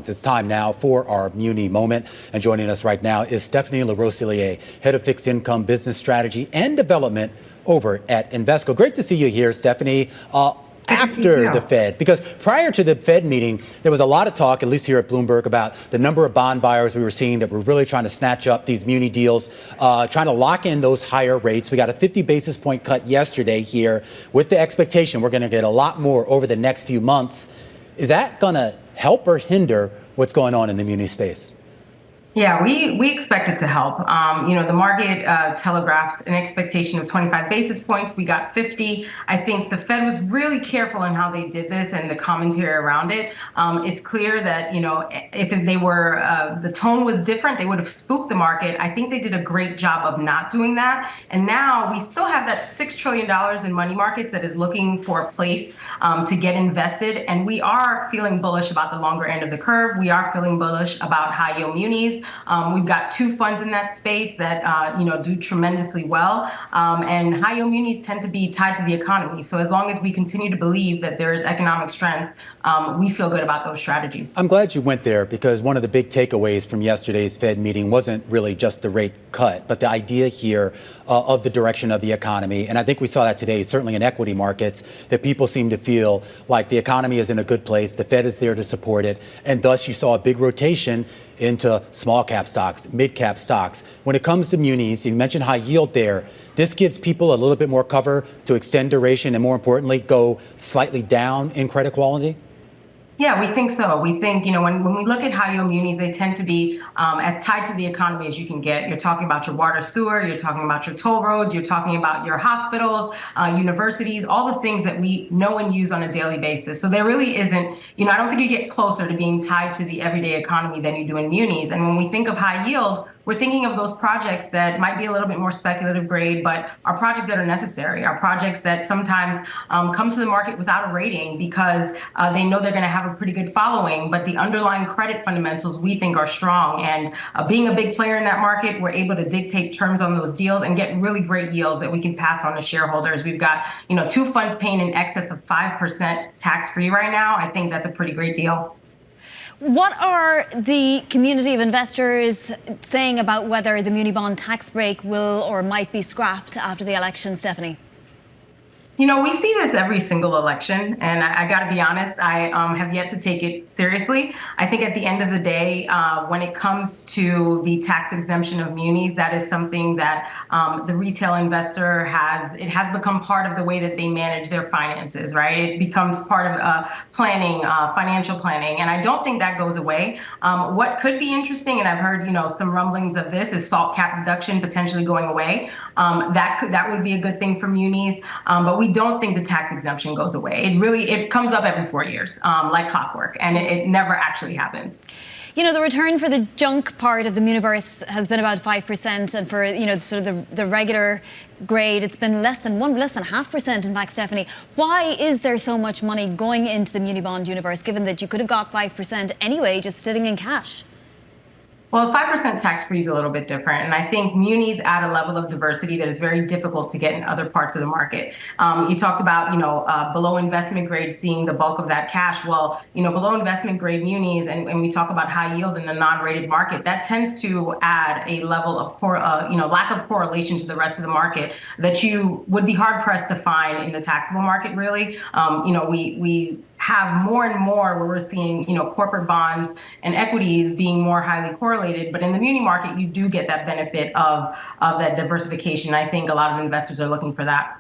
bonds. It's time now for our Muni moment. And joining us right now is Stephanie Larosiliere, Head of Fixed Income Business Strategy and Development over at Invesco. Great to see you here, Stephanie. After the Fed, because prior to the Fed meeting, there was a lot of talk, at least here at Bloomberg, about the number of bond buyers we were seeing that were really trying to snatch up these muni deals, trying to lock in those higher rates. We got a 50 basis point cut yesterday here with the expectation we're going to get a lot more over the next few months. Is that going to help or hinder what's going on in the muni space? Yeah, we expect it to help. The market telegraphed an expectation of 25 basis points. We got 50. I think the Fed was really careful in how they did this and the commentary around it. It's clear that, if they were, the tone was different, they would have spooked the market. I think they did a great job of not doing that. And now we still have that $6 trillion in money markets that is looking for a place to get invested. And we are feeling bullish about the longer end of the curve. We are feeling bullish about high yield munis. We've got two funds in that space that do tremendously well, and high yield munis tend to be tied to the economy. So as long as we continue to believe that there is economic strength, we feel good about those strategies. I'm glad you went there, because one of the big takeaways from yesterday's Fed meeting wasn't really just the rate cut, but the idea here of the direction of the economy. And I think we saw that today, certainly in equity markets, that people seem to feel like the economy is in a good place. The Fed is there to support it. And thus you saw a big rotation into small cap stocks, mid cap stocks. When it comes to munis, you mentioned high yield there. This gives people a little bit more cover to extend duration and, more importantly, go slightly down in credit quality. Yeah, we think so. We think, when we look at high yield munis, they tend to be as tied to the economy as you can get. You're talking about your water, sewer, you're talking about your toll roads, you're talking about your hospitals, universities, all the things that we know and use on a daily basis. So there really isn't, I don't think you get closer to being tied to the everyday economy than you do in munis. And when we think of high yield, we're thinking of those projects that might be a little bit more speculative grade, but are projects that are necessary, are projects that sometimes come to the market without a rating because they know they're going to have a pretty good following, but the underlying credit fundamentals we think are strong. And being a big player in that market, we're able to dictate terms on those deals and get really great yields that we can pass on to shareholders. We've got, two funds paying in excess of 5% tax-free right now. I think that's a pretty great deal. What are the community of investors saying about whether the Muni bond tax break will or might be scrapped after the election, Stephanie? We see this every single election, and I got to be honest, I have yet to take it seriously. I think at the end of the day, when it comes to the tax exemption of munis, that is something that the retail investor has become part of the way that they manage their finances, right? It becomes part of planning, financial planning, and I don't think that goes away. What could be interesting, and I've heard, some rumblings of this, is SALT cap deduction potentially going away. That would be a good thing for munis, but we don't think the tax exemption goes away. It comes up every 4 years, like clockwork, and it never actually happens. The return for the junk part of the Muniverse has been about 5%, and for sort of the regular grade, it's been less than 0.5%. In fact, Stephanie, why is there so much money going into the muni bond universe, given that you could have got 5% anyway, just sitting in cash? Well, 5% tax-free is a little bit different. And I think munis add a level of diversity that is very difficult to get in other parts of the market. You talked about, below investment grade seeing the bulk of that cash. Well, below investment grade munis, and we talk about high yield in the non-rated market, that tends to add a level of lack of correlation to the rest of the market that you would be hard pressed to find in the taxable market, really. We have more and more where we're seeing, corporate bonds and equities being more highly correlated. But in the muni market, you do get that benefit of that diversification. I think a lot of investors are looking for that.